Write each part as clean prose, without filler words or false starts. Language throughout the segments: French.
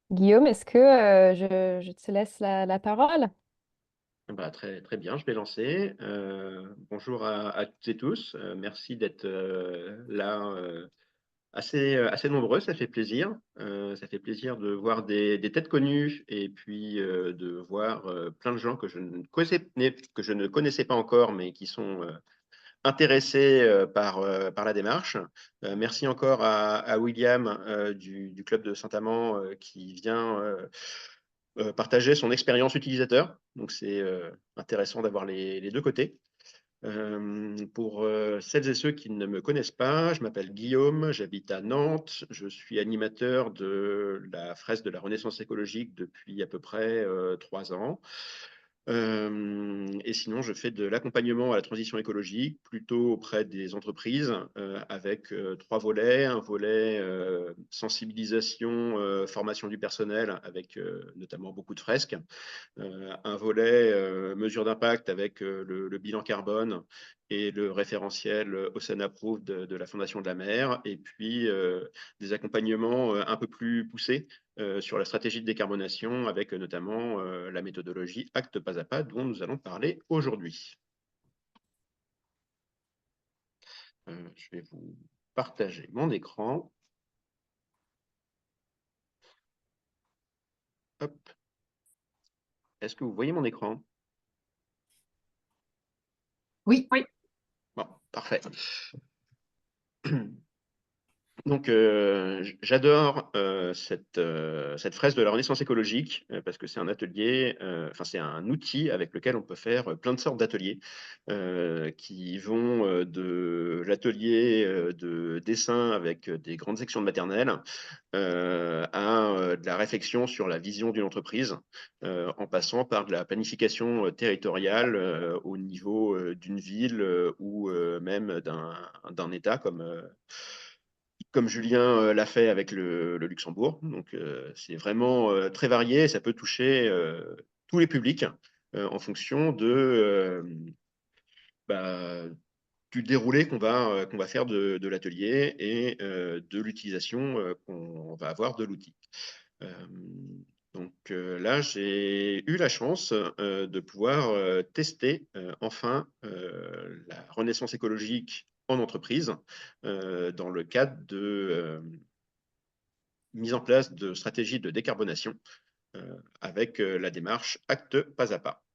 Guillaume, est-ce que je te laisse la parole? Bah, très, très bien, je vais lancer. Bonjour à toutes et tous. Merci d'être là assez nombreux, ça fait plaisir. Ça fait plaisir de voir des têtes connues et puis de voir plein de gens que je ne connaissais pas encore, mais qui sont intéressés par la démarche. Merci encore à William du Club de Saint-Amand qui vient partager son expérience utilisateur. Donc, c'est intéressant d'avoir les deux côtés. Pour celles et ceux qui ne me connaissent pas, je m'appelle Guillaume, j'habite à Nantes, je suis animateur de la fresque de la Renaissance écologique depuis à peu près 3 ans. Et sinon, je fais de l'accompagnement à la transition écologique, plutôt auprès des entreprises, avec 3 volets. Un volet sensibilisation, formation du personnel, avec notamment beaucoup de fresques. Un volet mesure d'impact avec le bilan carbone et le référentiel Ocean Approved de la Fondation de la Mer, et puis des accompagnements un peu plus poussés sur la stratégie de décarbonation avec notamment la méthodologie Acte pas à pas dont nous allons parler aujourd'hui. Je vais vous partager mon écran. Hop. Est-ce que vous voyez mon écran? Oui. Oui. Bon, parfait. Donc, j'adore cette fresque de la Renaissance écologique parce que c'est un atelier, enfin c'est un outil avec lequel on peut faire plein de sortes d'ateliers qui vont de l'atelier de dessin avec des grandes sections de maternelle à de la réflexion sur la vision d'une entreprise, en passant par de la planification territoriale au niveau d'une ville ou même d'un État comme Julien l'a fait avec le Luxembourg. Donc, c'est vraiment très varié. Ça peut toucher tous les publics en fonction bah, du déroulé qu'on va faire de l'atelier et de l'utilisation qu'on va avoir de l'outil. Euh, donc là, j'ai eu la chance de pouvoir tester enfin la renaissance écologique en entreprise dans le cadre de mise en place de stratégies de décarbonation avec la démarche Acte pas à pas.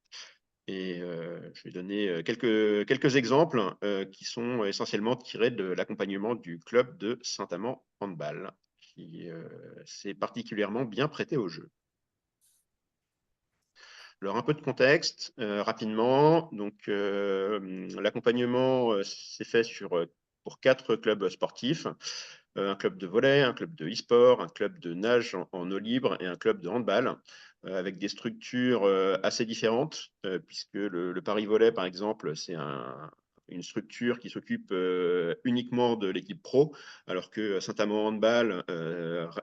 Et je vais donner quelques exemples qui sont essentiellement tirés de l'accompagnement du club de Saint-Amand Handball, qui s'est particulièrement bien prêté au jeu. Alors, un peu de contexte rapidement. Donc, l'accompagnement s'est fait pour 4 clubs sportifs. Un club de volley, un club de e-sport, un club de nage en eau libre et un club de handball, avec des structures assez différentes, puisque le Paris Volley, par exemple, c'est une structure qui s'occupe uniquement de l'équipe pro, alors que Saint-Amand Handball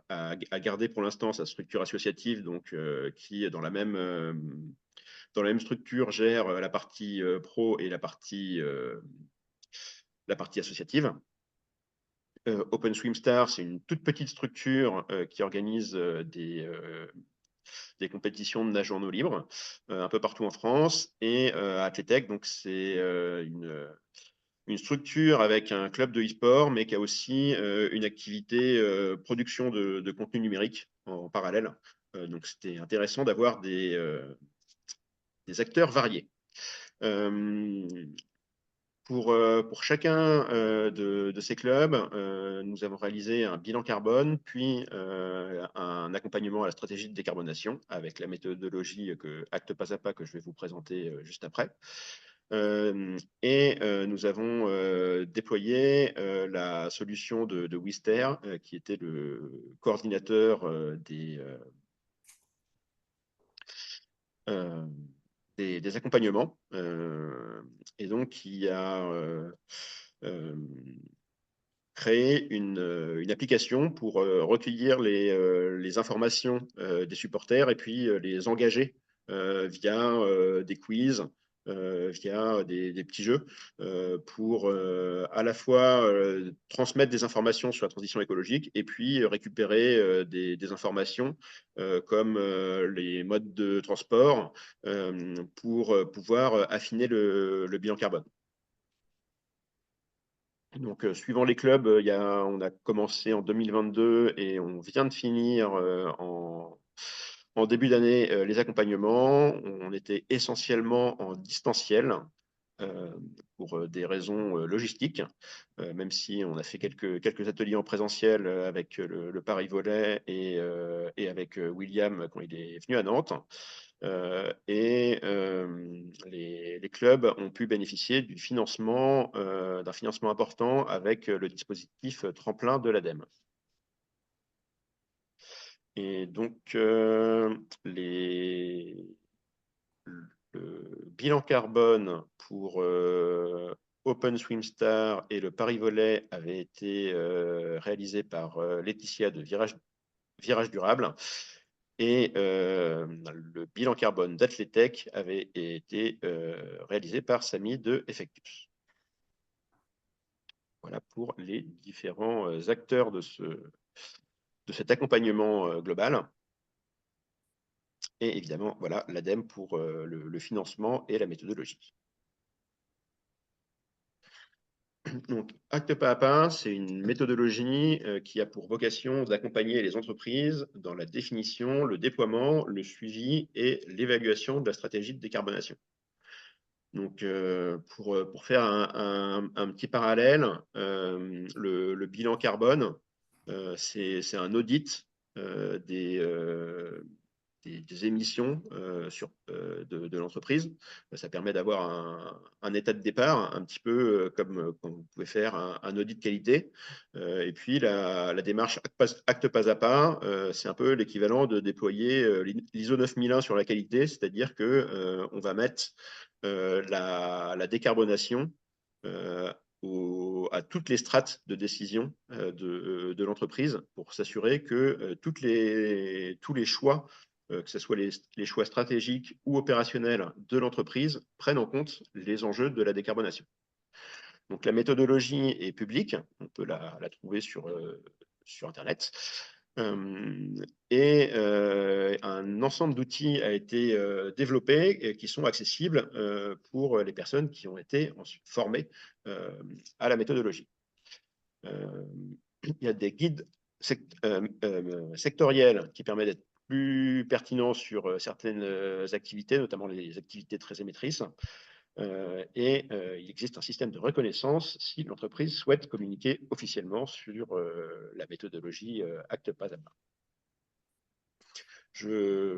a gardé pour l'instant sa structure associative, donc qui est dans la même structure gère la partie pro et la partie associative. Open Swim Star, c'est une toute petite structure qui organise des compétitions de nage en eau libre un peu partout en France. Et Athletech, donc c'est une structure avec un club de e-sport, mais qui a aussi une activité production de contenu numérique en parallèle. Donc c'était intéressant d'avoir des acteurs variés. Euh, pour chacun de ces clubs, nous avons réalisé un bilan carbone, puis un accompagnement à la stratégie de décarbonation avec la méthodologie Acte pas à pas que je vais vous présenter juste après. Et nous avons déployé la solution de Wister, qui était le coordinateur euh, des accompagnements, et donc qui a euh, créé une application pour recueillir les informations des supporters et puis les engager via des quiz, via des petits jeux pour à la fois transmettre des informations sur la transition écologique et puis récupérer des informations comme les modes de transport pour pouvoir affiner le bilan carbone. Donc, suivant les clubs, on a commencé en 2022 et on vient de finir en début d'année les accompagnements. On était essentiellement en distanciel euh, pour des raisons logistiques, même si on a fait quelques ateliers en présentiel avec le Paris-Volley et avec William quand il est venu à Nantes. Les clubs ont pu bénéficier d'un financement important avec le dispositif tremplin de l'ADEME. Et donc, le bilan carbone pour Open Swim Star et le Paris Volley avait été réalisé par Laetitia de Virage Durable. Et le bilan carbone d'Athletech avait été réalisé par Samy de Effectus. Voilà pour les différents acteurs de cet accompagnement global. Et évidemment, voilà l'ADEME pour le financement et la méthodologie. Donc, Acte Pas à Pas, c'est une méthodologie qui a pour vocation d'accompagner les entreprises dans la définition, le déploiement, le suivi et l'évaluation de la stratégie de décarbonation. Donc, pour faire un petit parallèle, le bilan carbone, c'est un audit des émissions de l'entreprise. Ça permet d'avoir un état de départ, un petit peu comme quand vous pouvez faire un audit qualité. Et puis, la démarche acte pas à pas, c'est un peu l'équivalent de déployer l'ISO 9001 sur la qualité, c'est-à-dire qu'on va mettre la décarbonation à toutes les strates de décision de l'entreprise pour s'assurer que tous les choix, que ce soit les choix stratégiques ou opérationnels de l'entreprise, prennent en compte les enjeux de la décarbonation. Donc la méthodologie est publique, on peut la trouver sur Internet. Un ensemble d'outils a été développé et qui sont accessibles pour les personnes qui ont été ensuite formées à la méthodologie. Il y a des guides sectoriels qui permettent d'être plus pertinents sur certaines activités, notamment les activités très émettrices. Il existe un système de reconnaissance si l'entreprise souhaite communiquer officiellement sur la méthodologie acte pas à pas. Je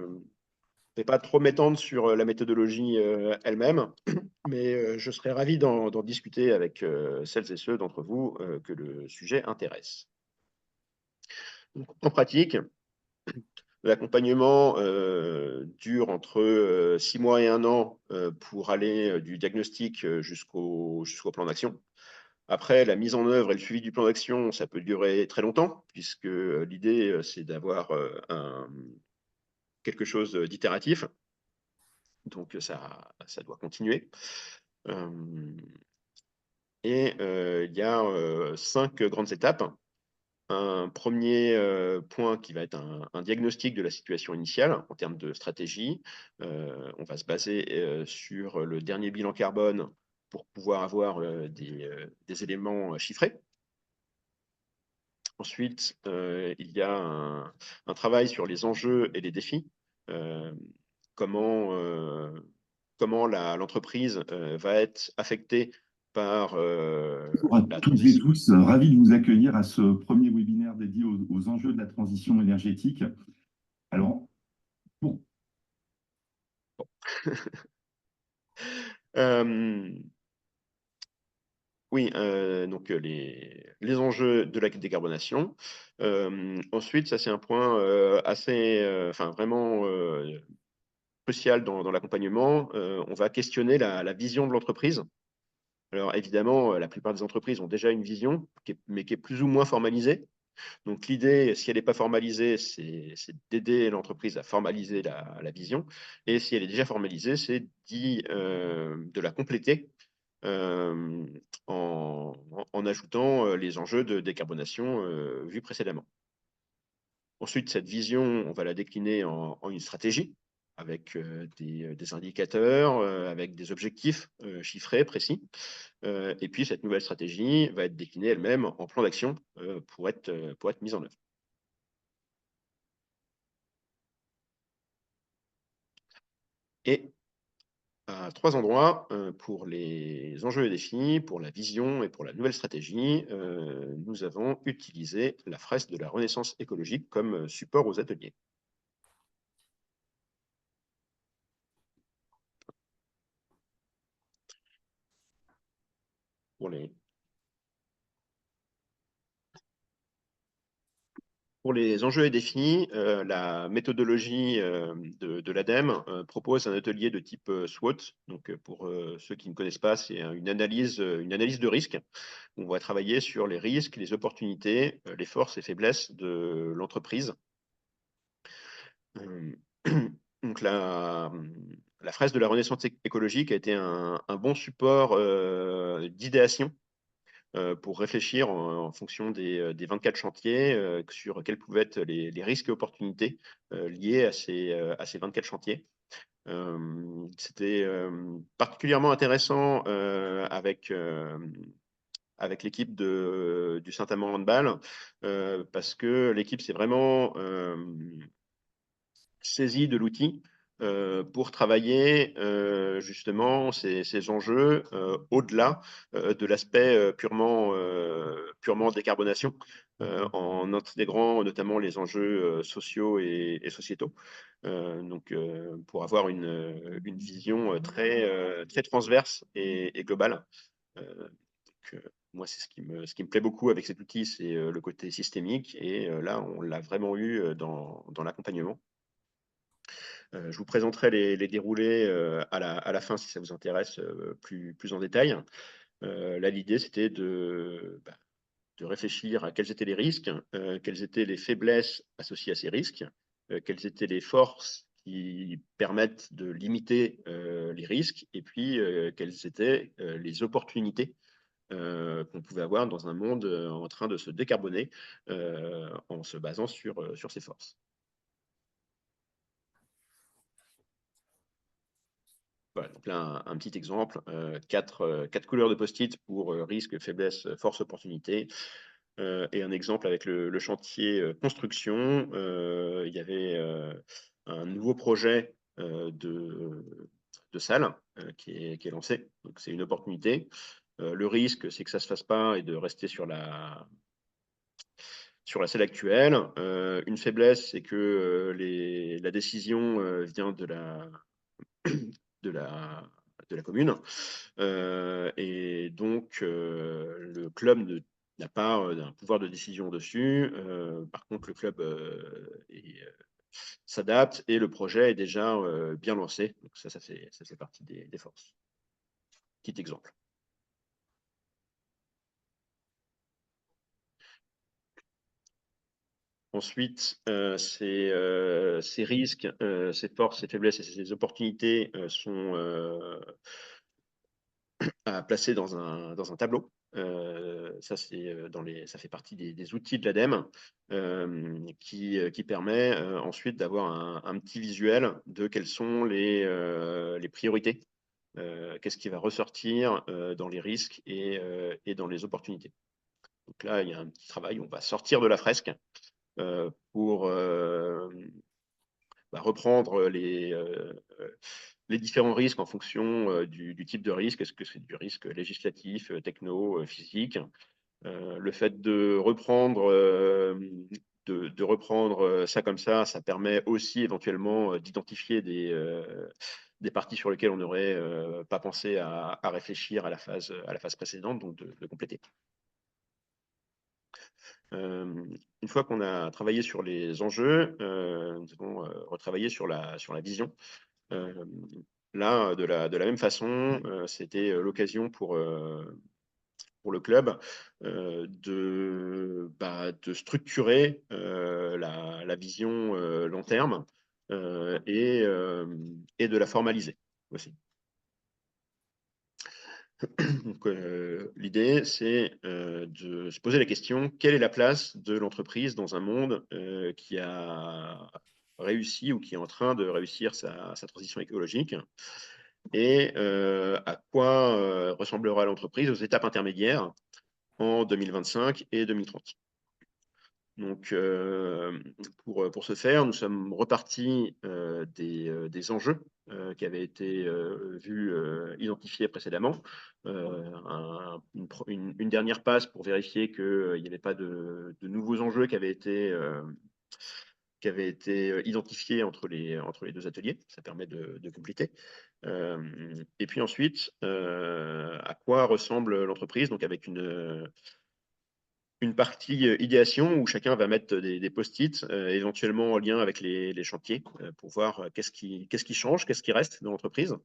ne vais pas trop m'étendre sur la méthodologie elle-même, mais je serais ravi d'en discuter avec celles et ceux d'entre vous que le sujet intéresse. Donc, en pratique, l'accompagnement dure entre 6 mois et 1 an pour aller du diagnostic jusqu'au plan d'action. Après, la mise en œuvre et le suivi du plan d'action, ça peut durer très longtemps, puisque l'idée, c'est d'avoir quelque chose d'itératif. Donc, ça doit continuer. Il y a 5 grandes étapes. Un premier point qui va être un diagnostic de la situation initiale en termes de stratégie. On va se baser sur le dernier bilan carbone pour pouvoir avoir des éléments chiffrés. Ensuite, il y a un travail sur les enjeux et les défis. Comment l'entreprise va être affectée par Bonjour à la toutes et transition. tous, ravi de vous accueillir à ce premier webinaire dédié aux enjeux de la transition énergétique. Alors, bon. Oui, donc les enjeux de la décarbonation. Ensuite, ça c'est un point vraiment crucial dans l'accompagnement. On va questionner la vision de l'entreprise. Alors évidemment, la plupart des entreprises ont déjà une vision, mais qui est plus ou moins formalisée. Donc l'idée, si elle n'est pas formalisée, c'est d'aider l'entreprise à formaliser la vision. Et si elle est déjà formalisée, c'est de la compléter en ajoutant les enjeux de décarbonation vus précédemment. Ensuite, cette vision, on va la décliner en une stratégie avec des indicateurs, avec des objectifs chiffrés, précis. Et puis, cette nouvelle stratégie va être déclinée elle-même en plan d'action pour être mise en œuvre. Et à 3 endroits, pour les enjeux et défis, pour la vision et pour la nouvelle stratégie, nous avons utilisé la fresque de la Renaissance écologique comme support aux ateliers. Pour les enjeux et défis, la méthodologie de l'ADEME propose un atelier de type SWOT. Donc, pour ceux qui ne connaissent pas, c'est une analyse de risque. On va travailler sur les risques, les opportunités, les forces et faiblesses de l'entreprise. Donc, la fresque de la Renaissance écologique a été un bon support d'idéation pour réfléchir en fonction des 24 chantiers sur quels pouvaient être les risques et opportunités liés à ces 24 chantiers. C'était particulièrement intéressant avec l'équipe du Saint-Amand Handball parce que l'équipe s'est vraiment saisie de l'outil pour travailler justement ces enjeux au-delà de l'aspect purement décarbonation, en intégrant notamment les enjeux sociaux et sociétaux. Donc, pour avoir une vision très transverse et globale. Moi, c'est ce qui me plaît beaucoup avec cet outil, c'est le côté systémique. Et là, on l'a vraiment eu dans l'accompagnement. Je vous présenterai les déroulés à la fin si ça vous intéresse plus en détail. Là, l'idée, c'était de réfléchir à quels étaient les risques, quelles étaient les faiblesses associées à ces risques, quelles étaient les forces qui permettent de limiter les risques, et puis quelles étaient les opportunités qu'on pouvait avoir dans un monde en train de se décarboner en se basant sur ces forces. Voilà, donc là, un petit exemple, 4 couleurs de post-it pour risque, faiblesse, force, opportunité. Et un exemple avec le chantier construction. Il y avait un nouveau projet de salle qui est lancé. Donc, c'est une opportunité. Le risque, c'est que ça ne se fasse pas et de rester sur la salle actuelle. Une faiblesse, c'est que la décision vient de la commune. Et donc, le club n'a pas un pouvoir de décision dessus. Par contre, le club s'adapte et le projet est déjà bien lancé. Donc ça fait partie des forces. Petit exemple. Ensuite, ces risques, ces forces, ces faiblesses et ces opportunités sont à placer dans un tableau. Ça fait partie des outils de l'ADEME qui permet ensuite d'avoir un petit visuel de quelles sont les priorités. Qu'est-ce qui va ressortir dans les risques et dans les opportunités. Donc là, il y a un petit travail, on va sortir de la fresque pour reprendre les différents risques en fonction du type de risque. Est-ce que c'est du risque législatif, techno, physique? Le fait de reprendre ça comme ça permet aussi éventuellement d'identifier des parties sur lesquelles on n'aurait pas pensé à réfléchir à la phase précédente, donc de compléter. Une fois qu'on a travaillé sur les enjeux, nous allons retravailler sur la vision. Là, de la même façon, c'était l'occasion pour pour le club de structurer la vision long terme et de la formaliser aussi. Donc, l'idée, c'est de se poser la question, quelle est la place de l'entreprise dans un monde qui a réussi ou qui est en train de réussir sa transition écologique, et à quoi ressemblera l'entreprise aux étapes intermédiaires en 2025 et 2030. Donc, pour ce faire, nous sommes repartis des enjeux qui avaient été identifiés précédemment. Une dernière passe pour vérifier qu'il n'y avait pas de nouveaux enjeux qui avaient été identifiés entre les deux ateliers. Ça permet de compléter. Et puis ensuite, à quoi ressemble l'entreprise, donc avec une partie idéation où chacun va mettre des post-it, éventuellement en lien avec les chantiers, pour voir qu'est-ce qui change, qu'est-ce qui reste dans l'entreprise.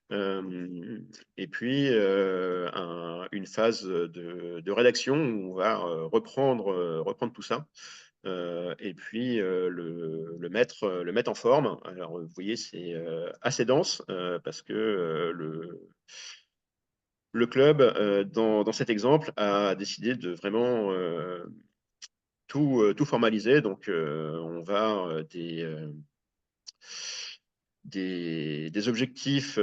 Et puis une phase de rédaction où on va reprendre tout ça. Et puis le mettre en forme. Alors vous voyez, c'est assez dense parce que le club, dans cet exemple, a décidé de vraiment tout formaliser. Donc, on va des objectifs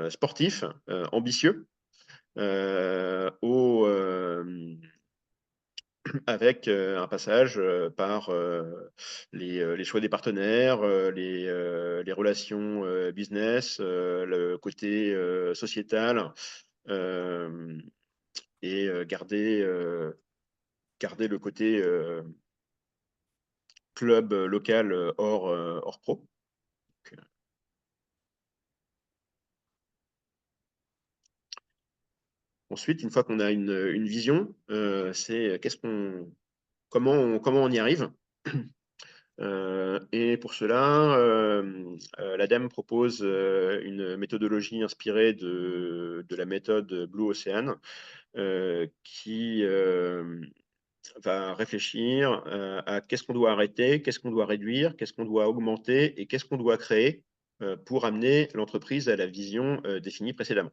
sportifs ambitieux avec un passage par les choix des partenaires, les relations business, le côté sociétal, et garder le côté club local hors pro. Donc, ensuite, une fois qu'on a une vision, c'est comment on y arrive. Et pour cela, l'ADEME propose une méthodologie inspirée de la méthode Blue Ocean qui va réfléchir à qu'est-ce qu'on doit arrêter, qu'est-ce qu'on doit réduire, qu'est-ce qu'on doit augmenter et qu'est-ce qu'on doit créer pour amener l'entreprise à la vision définie précédemment.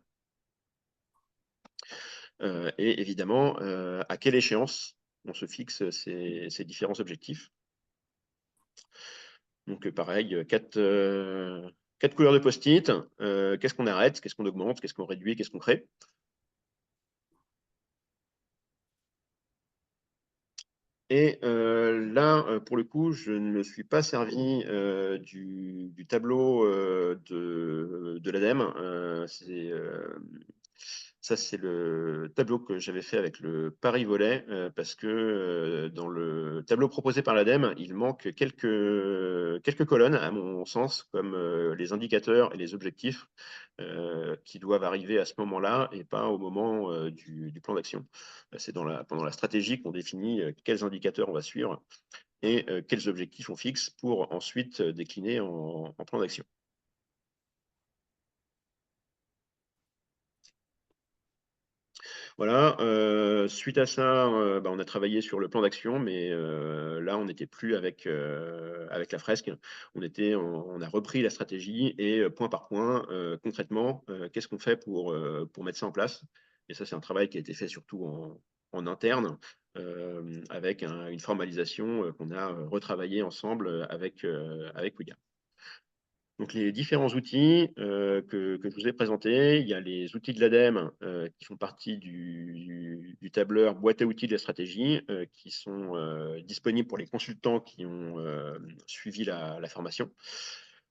Et évidemment, à quelle échéance on se fixe ces différents objectifs. Donc pareil, quatre couleurs de post-it. Qu'est-ce qu'on arrête, qu'est-ce qu'on augmente, qu'est-ce qu'on réduit, qu'est-ce qu'on crée. Et là, pour le coup, je ne me suis pas servi du tableau de l'ADEME. Ça, c'est le tableau que j'avais fait avec le Paris Volley, parce que dans le tableau proposé par l'ADEME, il manque quelques colonnes, à mon sens, comme les indicateurs et les objectifs qui doivent arriver à ce moment-là et pas au moment du plan d'action. C'est pendant la stratégie qu'on définit quels indicateurs on va suivre et quels objectifs on fixe pour ensuite décliner en plan d'action. Voilà, suite à ça, on a travaillé sur le plan d'action, mais là, on n'était plus avec la fresque. On a repris la stratégie et point par point, concrètement, qu'est-ce qu'on fait pour mettre ça en place? Et ça, c'est un travail qui a été fait surtout en interne, avec une formalisation qu'on a retravaillé ensemble avec William. Donc, les différents outils que je vous ai présentés, il y a les outils de l'ADEME qui font partie du tableur boîte à outils de la stratégie, qui sont disponibles pour les consultants qui ont suivi la formation.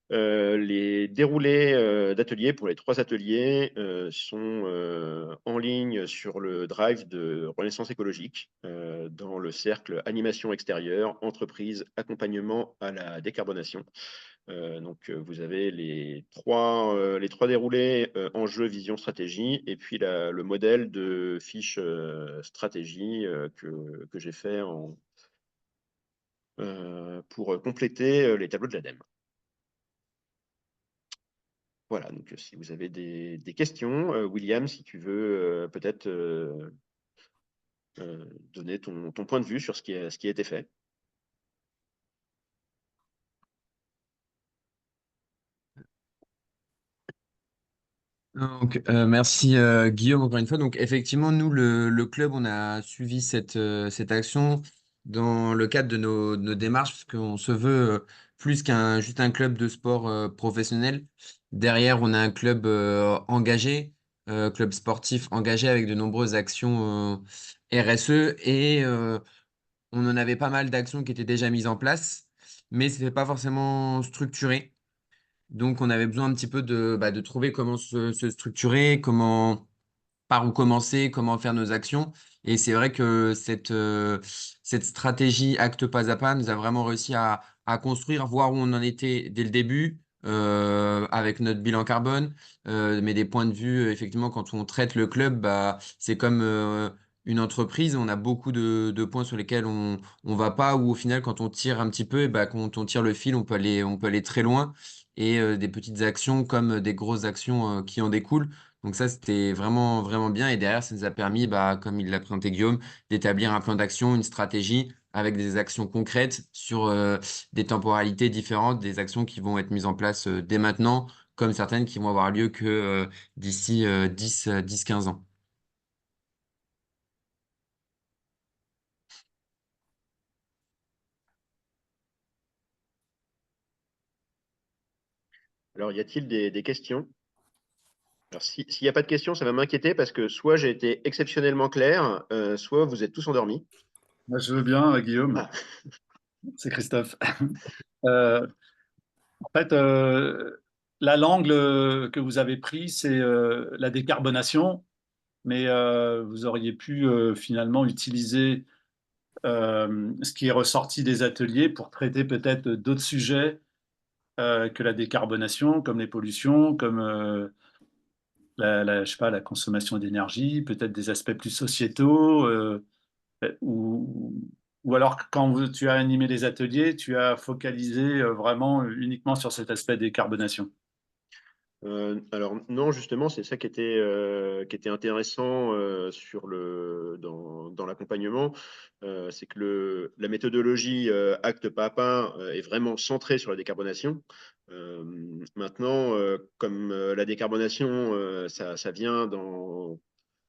Les déroulés d'ateliers pour les 3 ateliers sont en ligne sur le drive de Renaissance écologique, dans le cercle animation extérieure, entreprise, accompagnement à la décarbonation. Donc, vous avez les trois déroulés enjeux, vision, stratégie, et puis le modèle de fiche stratégie que j'ai fait pour compléter les tableaux de l'ADEME. Voilà, donc si vous avez des questions, William, si tu veux peut-être donner ton point de vue sur ce qui a été fait. Donc, merci Guillaume encore une fois. Donc effectivement, nous, le club, on a suivi cette action dans le cadre de nos démarches, parce qu'on se veut plus qu'un juste un club de sport professionnel. Derrière, on a un club engagé, club sportif engagé avec de nombreuses actions RSE et on en avait pas mal d'actions qui étaient déjà mises en place, mais c'était pas forcément structuré. Donc, on avait besoin un petit peu de trouver comment se structurer, par où commencer, comment faire nos actions. Et c'est vrai que cette stratégie acte pas à pas nous a vraiment réussi à construire, voir où on en était dès le début, avec notre bilan carbone, mais des points de vue, effectivement, quand on traite le club, bah, c'est comme une entreprise, on a beaucoup de points sur lesquels on va pas, ou au final, quand on tire un petit peu, et bah, quand on tire le fil, on peut aller très loin. Et des petites actions comme des grosses actions qui en découlent. Donc ça, c'était vraiment, vraiment bien. Et derrière, ça nous a permis, bah, comme il l'a présenté Guillaume, d'établir un plan d'action, une stratégie avec des actions concrètes sur des temporalités différentes, des actions qui vont être mises en place dès maintenant, comme certaines qui vont avoir lieu que d'ici 10-15 ans. Alors, y a-t-il des questions? Alors, s'il n'y a pas de questions, ça va m'inquiéter parce que soit j'ai été exceptionnellement clair, soit vous êtes tous endormis. Moi, je veux bien, Guillaume. Ah, C'est Christophe. Euh, En fait, là, l'angle que vous avez pris, c'est la décarbonation, mais vous auriez pu finalement utiliser ce qui est ressorti des ateliers pour traiter peut-être d'autres sujets que la décarbonation, comme les pollutions, comme je sais pas, la consommation d'énergie, peut-être des aspects plus sociétaux, ou, ou alors quand tu as animé les ateliers, tu as focalisé vraiment uniquement sur cet aspect décarbonation. alors non, justement, c'est ça qui était intéressant dans l'accompagnement. C'est que la méthodologie acte pas à pas est vraiment centrée sur la décarbonation. Maintenant, comme la décarbonation, ça vient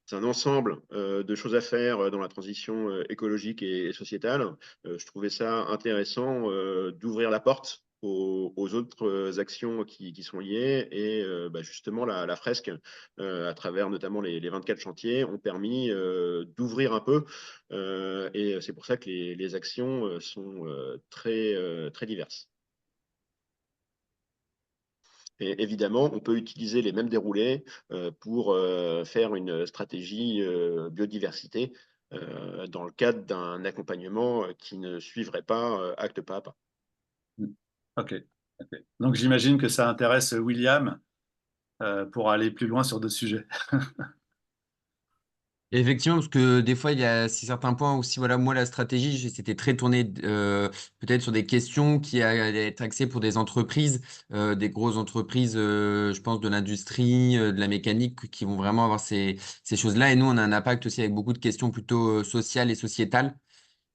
c'est un ensemble de choses à faire dans la transition écologique et sociétale. Je trouvais ça intéressant d'ouvrir la porte aux autres actions qui sont liées et bah, justement la fresque, à travers notamment les 24 chantiers, ont permis d'ouvrir un peu et c'est pour ça que les actions sont très diverses. Et évidemment, on peut utiliser les mêmes déroulés pour faire une stratégie biodiversité dans le cadre d'un accompagnement qui ne suivrait pas acte pas à pas. Ok. Ok. Donc j'imagine que ça intéresse William pour aller plus loin sur d'autres sujets. Effectivement, parce que des fois, il y a certains points aussi, voilà, moi, la stratégie, c'était très tourné peut-être sur des questions qui allaient être axées pour des entreprises, des grosses entreprises, je pense, de l'industrie, de la mécanique, qui vont vraiment avoir ces choses-là. Et nous, on a un impact aussi avec beaucoup de questions plutôt sociales et sociétales.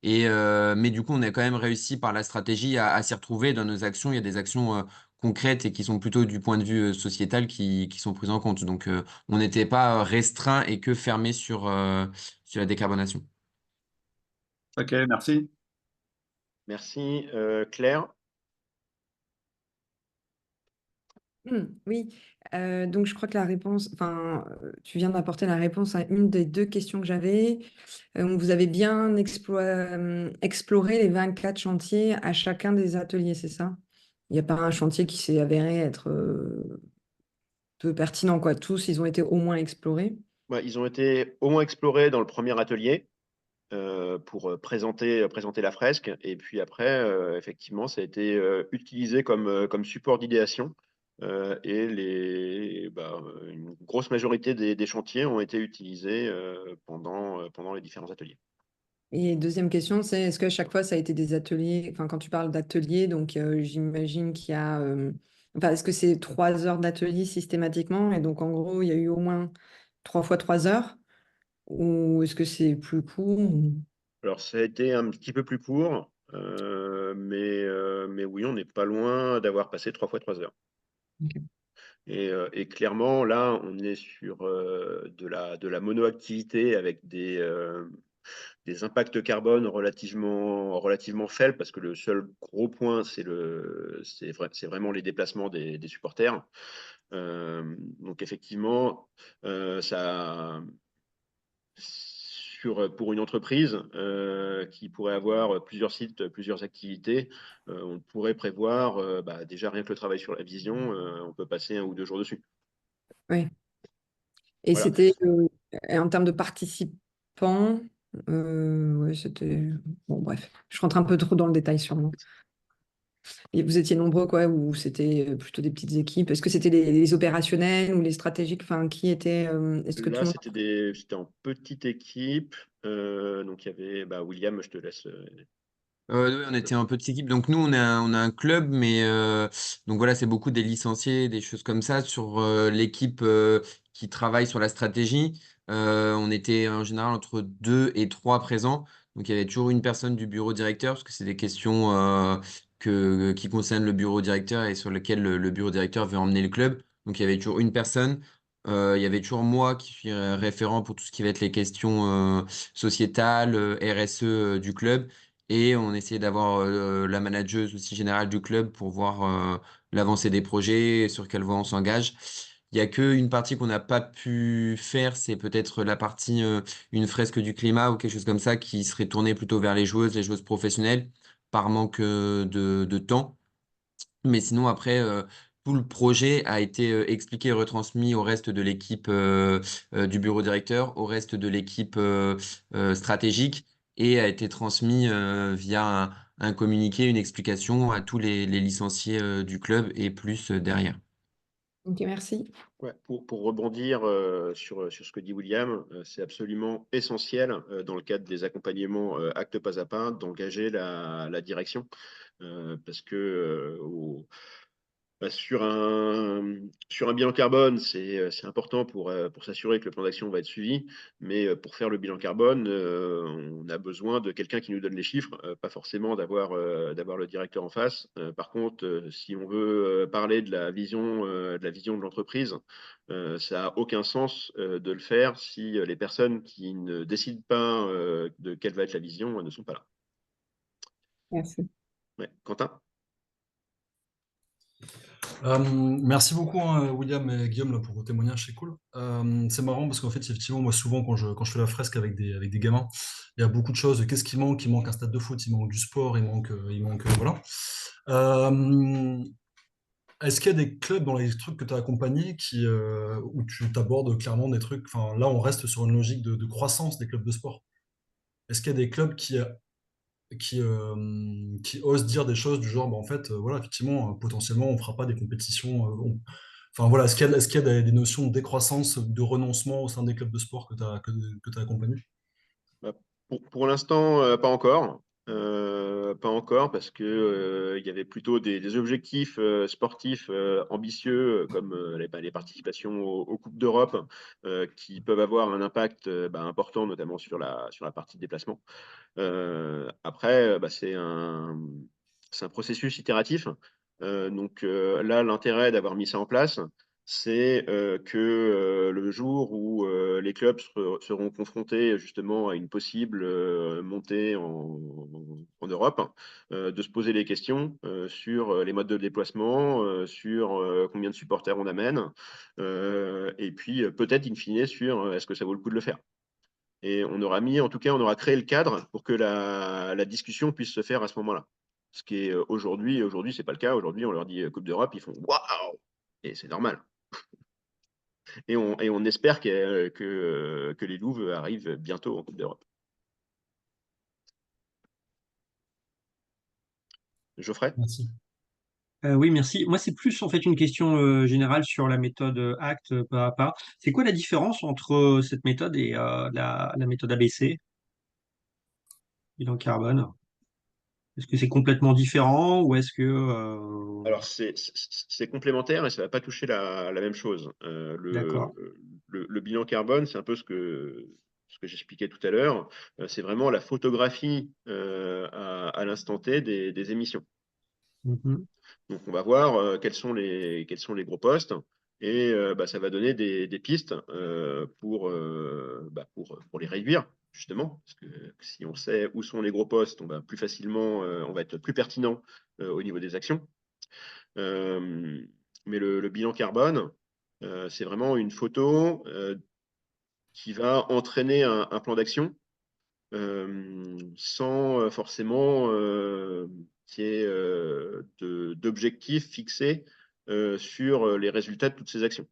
Et, mais du coup, on a quand même réussi par la stratégie à s'y retrouver dans nos actions. Il y a des actions concrètes et qui sont plutôt du point de vue sociétal qui sont prises en compte. Donc, on n'était pas restreint et que fermé sur la décarbonation. Ok, merci. Merci. Claire? Oui, donc je crois que la réponse, enfin, tu viens d'apporter la réponse à une des deux questions que j'avais. Vous avez bien exploré les 24 chantiers à chacun des ateliers, c'est ça? Il n'y a pas un chantier qui s'est avéré être peu pertinent, quoi. Tous, ils ont été au moins explorés. Ouais, ils ont été au moins explorés dans le premier atelier pour présenter la fresque. Et puis après, effectivement, ça a été utilisé comme support d'idéation. Une grosse majorité des chantiers ont été utilisés pendant les différents ateliers. Et deuxième question, c'est est-ce qu'à chaque fois, ça a été des ateliers, enfin, quand tu parles d'ateliers, donc j'imagine qu'il y a, enfin, est-ce que c'est 3 heures d'atelier systématiquement? Et donc, en gros, il y a eu au moins 3 fois 3 heures? ou est-ce que c'est plus court? Alors, ça a été un petit peu plus court, mais oui, on n'est pas loin d'avoir passé 3 fois 3 heures. Ok. Et clairement, là, on est sur de la monoactivité avec des impacts carbone relativement faibles, parce que le seul gros point, c'est vraiment les déplacements des supporters. Donc effectivement, pour une entreprise qui pourrait avoir plusieurs sites, plusieurs activités, on pourrait prévoir déjà rien que le travail sur la vision, on peut passer 1 ou 2 jours dessus. Ouais. Et Voilà. c'était en termes de participants, ouais, c'était. Bon, bref, je rentre un peu trop dans le détail sûrement. Et vous étiez nombreux, quoi, ou c'était plutôt des petites équipes? Est-ce que c'était les opérationnels ou les stratégiques? Enfin, qui était. Est-ce que tout Là, le monde. c'était en petite équipe. Donc, il y avait William, je te laisse. Oui, on était un petite équipe. Donc nous, on a un club, mais donc voilà, c'est beaucoup des licenciés, des choses comme ça. Sur l'équipe qui travaille sur la stratégie, on était en général entre 2 et 3 présents. Donc il y avait toujours une personne du bureau directeur, parce que c'est des questions qui concernent le bureau directeur et sur lesquelles le bureau directeur veut emmener le club. Donc il y avait toujours une personne. Il y avait toujours moi qui suis référent pour tout ce qui va être les questions sociétales, RSE du club. Et on essayait d'avoir la manageuse aussi générale du club pour voir l'avancée des projets, sur quelle voie on s'engage. Il n'y a qu'une partie qu'on n'a pas pu faire, c'est peut-être la partie une fresque du climat ou quelque chose comme ça qui serait tournée plutôt vers les joueuses professionnelles, par manque de temps. Mais sinon, après, tout le projet a été expliqué et retransmis au reste de l'équipe du bureau directeur, au reste de l'équipe stratégique et a été transmis via un communiqué, une explication à tous les licenciés du club et plus derrière. Ok, merci. Ouais, pour rebondir sur ce que dit William, c'est absolument essentiel dans le cadre des accompagnements acte pas à pas d'engager la direction. Parce que sur un bilan carbone, c'est important pour s'assurer que le plan d'action va être suivi, mais pour faire le bilan carbone, on a besoin de quelqu'un qui nous donne les chiffres, pas forcément d'avoir le directeur en face. Par contre, si on veut parler de la vision de l'entreprise, ça n'a aucun sens de le faire si les personnes qui ne décident pas de quelle va être la vision ne sont pas là. Merci. Ouais. Quentin? Merci beaucoup, hein, William et Guillaume, là, pour vos témoignages, c'est cool. C'est marrant parce qu'en fait, effectivement, moi, souvent, quand je fais la fresque avec des gamins, il y a beaucoup de choses. Qu'est-ce qui manque? Il manque un stade de foot, il manque du sport, voilà. Est-ce qu'il y a des clubs dans les trucs que tu as accompagnés où tu t'abordes clairement des trucs, enfin, là, on reste sur une logique de croissance des clubs de sport. Est-ce qu'il y a des clubs qui osent dire des choses du genre, bah, en fait, voilà, effectivement, potentiellement, on ne fera pas des compétitions. Enfin, voilà, est-ce qu'il y a des notions de décroissance, de renoncement au sein des clubs de sport que tu as accompagnés? Bah, pour l'instant, pas encore. Pas encore parce que il y avait plutôt des objectifs sportifs ambitieux comme les participations aux Coupes d'Europe qui peuvent avoir un impact important, notamment sur la partie de déplacement. Après, c'est un processus itératif. Donc là, l'intérêt d'avoir mis ça en place, c'est que le jour où les clubs seront confrontés justement à une possible montée en Europe, de se poser les questions sur les modes de déplacement, sur combien de supporters on amène, et puis peut-être in fine sur est-ce que ça vaut le coup de le faire. Et en tout cas, on aura créé le cadre pour que la discussion puisse se faire à ce moment-là. Ce qui est aujourd'hui, c'est pas le cas. Aujourd'hui, on leur dit Coupe d'Europe, ils font waouh! Et c'est normal. Et on espère que les Louves arrivent bientôt en Coupe d'Europe. Geoffrey? Merci. Oui, merci. Moi, c'est plus en fait une question générale sur la méthode ACT pas à pas. C'est quoi la différence entre cette méthode et la méthode ABC, bilan carbone? Est-ce que c'est complètement différent ou est-ce que Alors, c'est complémentaire et ça ne va pas toucher la même chose. d'accord. Le bilan carbone, c'est un peu ce que j'expliquais tout à l'heure, c'est vraiment la photographie à l'instant T des émissions. Mhm. Donc, on va voir quels sont les gros postes et ça va donner des pistes pour les réduire, justement. Parce que si on sait où sont les gros postes, on va plus facilement, on va être plus pertinent au niveau des actions. Mais le bilan carbone, c'est vraiment une photo qui va entraîner un plan d'action sans forcément qu'il y ait d'objectifs fixés sur les résultats de toutes ces actions.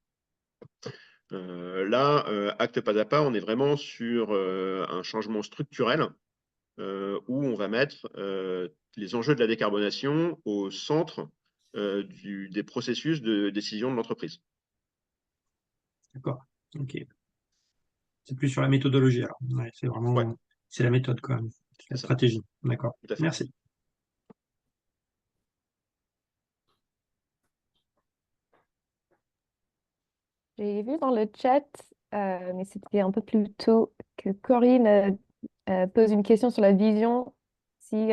Là, acte pas à pas, on est vraiment sur un changement structurel où on va mettre les enjeux de la décarbonation au centre des processus de décision de l'entreprise. D'accord. Ok. C'est plus sur la méthodologie alors. Ouais, c'est Ouais, vraiment, c'est la méthode quand même, c'est la c'est ça, stratégie. D'accord. tout à fait. Merci. J'ai vu dans le chat, mais c'était un peu plus tôt, que Corinne pose une question sur la vision, si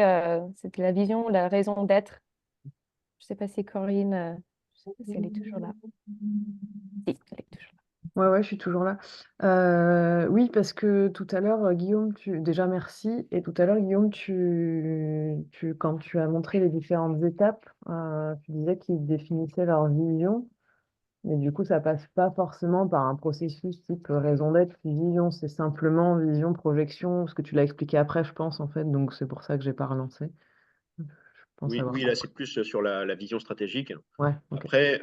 c'était la vision ou la raison d'être. Je ne sais pas si Corinne, je sais pas si elle est toujours là. Si, elle est toujours là. Ouais, je suis toujours là. Oui, parce que tout à l'heure, Guillaume, déjà merci. Et tout à l'heure, Guillaume, quand tu as montré les différentes étapes, tu disais qu'ils définissaient leur vision. Mais du coup, ça passe pas forcément par un processus type raison d'être, puis vision. C'est simplement vision, projection, ce que tu l'as expliqué après, je pense, en fait. Donc, c'est pour ça que j'ai pas relancé. Je pense avoir Oui, là, compris. c'est plus sur la vision stratégique. Ouais, ok. Après,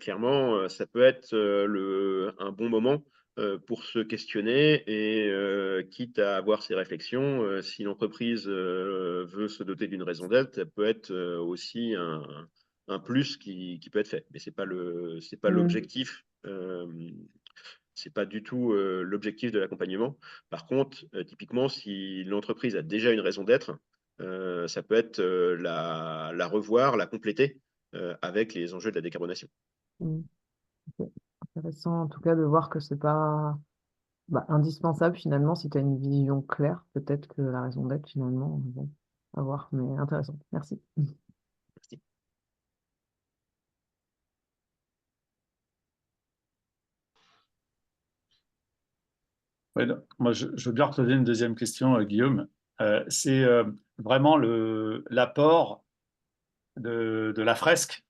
clairement, ça peut être un bon moment pour se questionner et quitte à avoir ces réflexions, si l'entreprise veut se doter d'une raison d'être, ça peut être aussi un plus qui peut être fait. Mais c'est pas l'objectif. C'est pas du tout l'objectif de l'accompagnement. Par contre, typiquement, si l'entreprise a déjà une raison d'être, ça peut être la revoir, la compléter avec les enjeux de la décarbonation. Mm. Ok. Intéressant en tout cas de voir que c'est pas indispensable finalement si tu as une vision claire, peut-être que la raison d'être finalement, bon, à voir, mais intéressant. Merci. Merci. Ouais, non, moi, je veux bien reposer une deuxième question, Guillaume. C'est vraiment l'apport de la fresque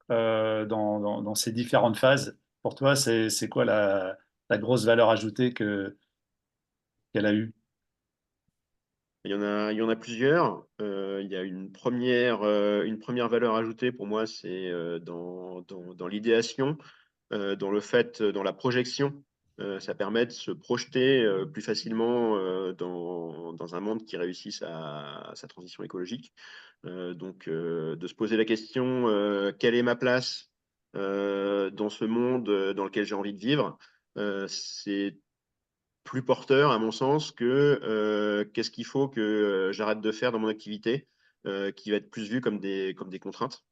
dans ces différentes phases. Pour toi, c'est quoi la grosse valeur ajoutée qu'elle a eue? Il y en a plusieurs. Il y a une première valeur ajoutée pour moi, c'est dans l'idéation, dans la projection. Ça permet de se projeter plus facilement dans un monde qui réussisse à sa transition écologique. Donc, de se poser la question, quelle est ma place dans ce monde dans lequel j'ai envie de vivre? C'est plus porteur, à mon sens, que qu'est-ce qu'il faut que j'arrête de faire dans mon activité, qui va être plus vu comme des contraintes.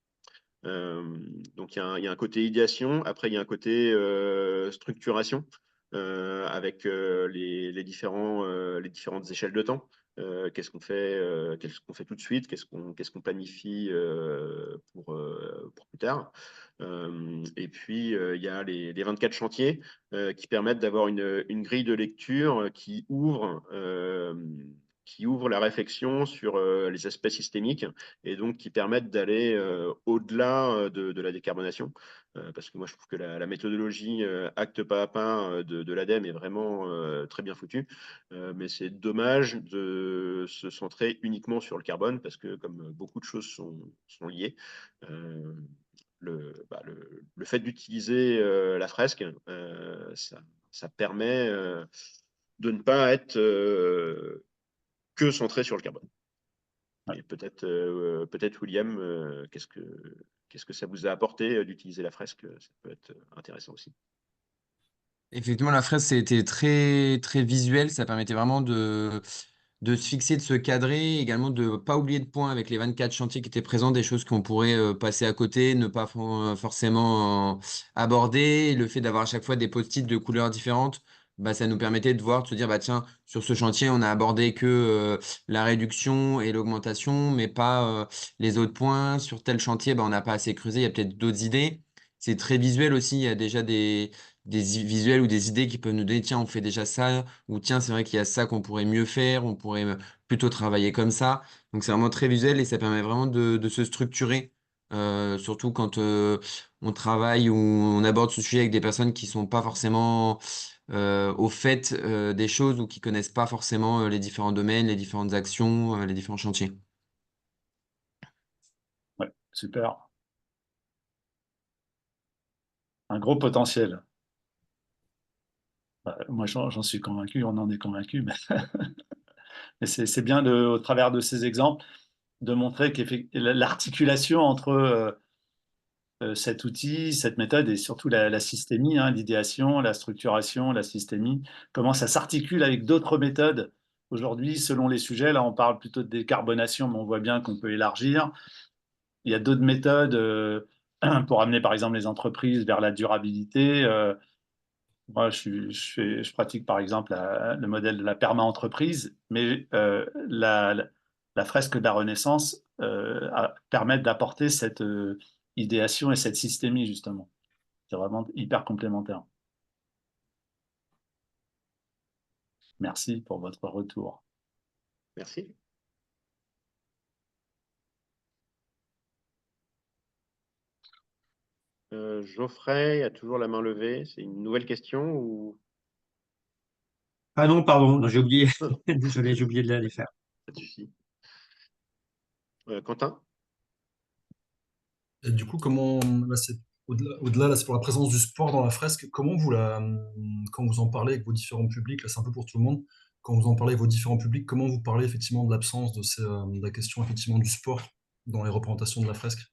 Euh, donc il y a un côté idéation, après il y a un côté structuration avec les différentes échelles de temps. Qu'est-ce qu'on fait tout de suite, qu'est-ce qu'on planifie pour plus tard. Et puis il y a les 24 chantiers qui permettent d'avoir une grille de lecture qui ouvre la réflexion sur les aspects systémiques et donc qui permettent d'aller au-delà de la décarbonation. Parce que moi, je trouve que la méthodologie acte pas à pas de l'ADEME est vraiment très bien foutue. Mais c'est dommage de se centrer uniquement sur le carbone parce que comme beaucoup de choses sont liées, euh, le fait d'utiliser la fresque, ça permet de ne pas être que centré sur le carbone. Ouais. Et peut-être William, qu'est-ce que ça vous a apporté d'utiliser la fresque? Ça peut être intéressant aussi. Effectivement, la fresque, c'était très, très visuel. Ça permettait vraiment de se fixer, de se cadrer, également de ne pas oublier de points avec les 24 chantiers qui étaient présents, des choses qu'on pourrait passer à côté, ne pas forcément aborder. Le fait d'avoir à chaque fois des post-it de couleurs différentes, bah, ça nous permettait de voir, de se dire, bah, tiens, sur ce chantier, on a abordé que la réduction et l'augmentation, mais pas les autres points. Sur tel chantier, bah, on n'a pas assez creusé, il y a peut-être d'autres idées. C'est très visuel aussi, il y a déjà des visuels ou des idées qui peuvent nous dire, tiens, on fait déjà ça, ou tiens, c'est vrai qu'il y a ça qu'on pourrait mieux faire, on pourrait plutôt travailler comme ça. Donc c'est vraiment très visuel et ça permet vraiment de se structurer, surtout quand on travaille ou on aborde ce sujet avec des personnes qui sont pas forcément au fait des choses ou qui connaissent pas forcément les différents domaines, les différentes actions, les différents chantiers. Ouais, super. Un gros potentiel. Bah, moi, j'en suis convaincu, on en est convaincu, mais, mais c'est bien au travers de ces exemples de montrer que l'articulation entre cet outil, cette méthode et surtout la systémie, hein, l'idéation, la structuration, la systémie, comment ça s'articule avec d'autres méthodes. Aujourd'hui, selon les sujets, là on parle plutôt de décarbonation, mais on voit bien qu'on peut élargir. Il y a d'autres méthodes pour amener par exemple les entreprises vers la durabilité. Moi, je pratique par exemple le modèle de la perma-entreprise, mais la fresque de la Renaissance permet d'apporter cette idéation et cette systémie, justement. C'est vraiment hyper complémentaire. Merci pour votre retour. Merci. Geoffrey a toujours la main levée. C'est une nouvelle question ou... Ah non, pardon, j'ai oublié. Non, non, Désolé, j'ai oublié de les faire. pas de souci. Quentin? Et du coup, comment, là, au-delà, là, c'est pour la présence du sport dans la fresque, comment quand vous en parlez avec vos différents publics, là, c'est un peu pour tout le monde, quand vous en parlez avec vos différents publics, comment vous parlez effectivement de l'absence de la question effectivement du sport dans les représentations de la fresque?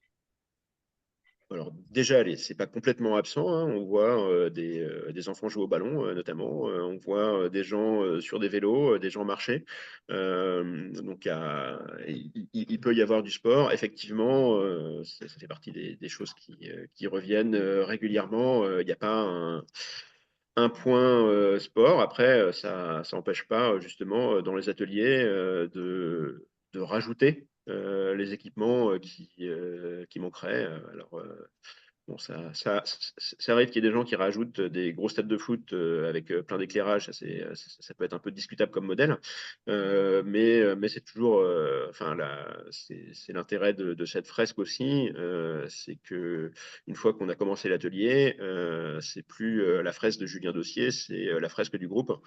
Alors déjà, c'est pas complètement absent, hein. On voit des enfants jouer au ballon, notamment. On voit des gens sur des vélos, des gens marcher. Donc il peut y avoir du sport. Effectivement, ça fait partie des choses qui reviennent régulièrement. Il n'y a pas un point sport. Après, ça n'empêche pas, justement, dans les ateliers, de rajouter les équipements qui manqueraient. Alors, bon, ça arrive qu'il y ait des gens qui rajoutent des grosses tables de foot avec plein d'éclairage. Ça peut être un peu discutable comme modèle. Mais c'est toujours, enfin, c'est l'intérêt de cette fresque aussi. C'est que une fois qu'on a commencé l'atelier, c'est plus la fresque de Julien Dossier, c'est la fresque du groupe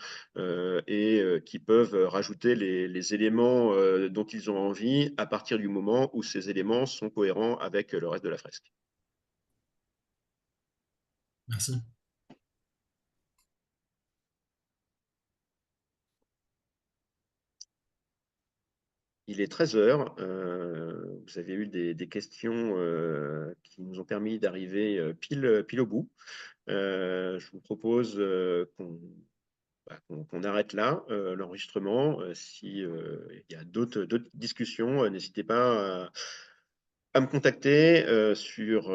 qui peuvent rajouter les éléments dont ils ont envie à partir du moment où ces éléments sont cohérents avec le reste de la fresque. Merci. Il est 13 heures. Vous avez eu des questions qui nous ont permis d'arriver pile au bout. Je vous propose qu'on arrête là l'enregistrement. Si il y a d'autres discussions, n'hésitez pas à me contacter sur